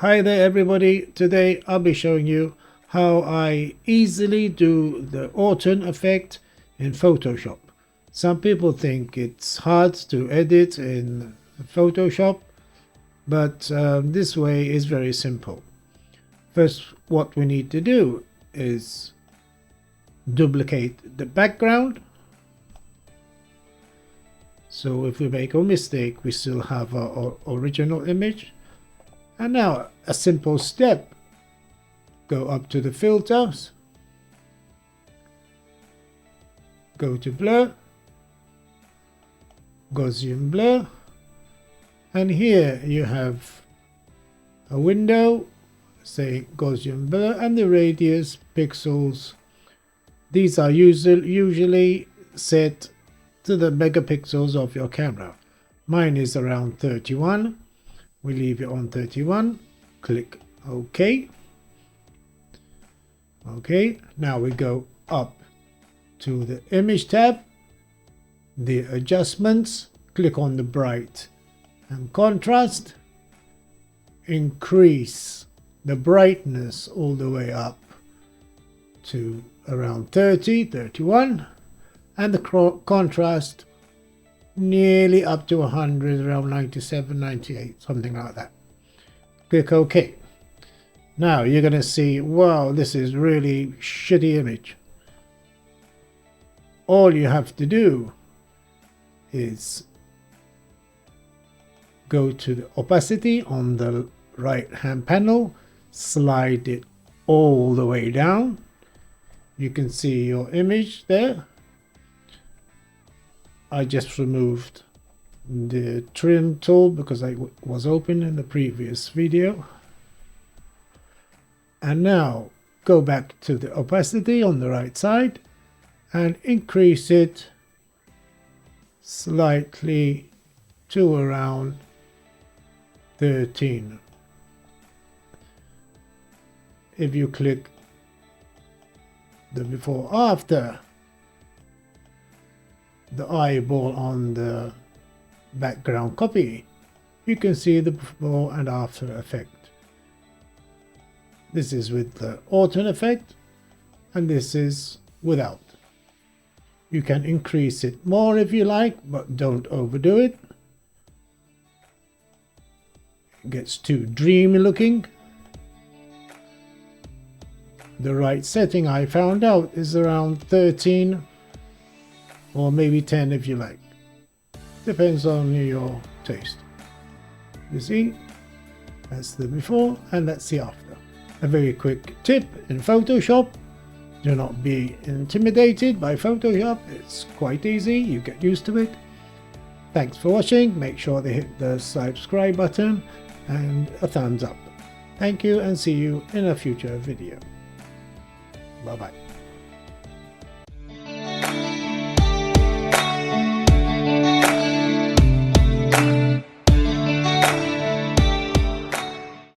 Hi there everybody, today I'll be showing you how I easily do the ORTON effect in Photoshop. Some people think it's hard to edit in Photoshop, but this way is very simple. First, what we need to do is duplicate the background. So if we make a mistake, we still have our original image. And now a simple step, go up to the filters, go to blur, Gaussian blur, and here you have a window saying Gaussian blur and the radius pixels. These are usually set to the megapixels of your camera. Mine is around 31. We leave it on 31, click OK. Okay, now we go up to the image tab, the adjustments, click on the bright and contrast, increase the brightness all the way up to around 30, 31, and the contrast nearly up to 100, around 97, 98, something like that. Click OK. Now you're going to see, wow, this is really shitty image. All you have to do is go to the opacity on the right hand panel, slide it all the way down. You can see your image there. I just removed the trim tool because I was open in the previous video. And now go back to the opacity on the right side and increase it slightly to around 13. If you click the before after, the eyeball on the background copy, you can see the before and after effect. This is with the ORTON effect and this is without. You can increase it more if you like, but don't overdo it. It gets too dreamy looking. The right setting I found out is around 13 or maybe 10 if you like. Depends on your taste. You see, that's the before and that's the after. A very quick tip in Photoshop: do not be intimidated by Photoshop. It's quite easy, you get used to it. Thanks for watching. Make sure to hit the subscribe button and a thumbs up. Thank you and see you in a future video. Bye bye.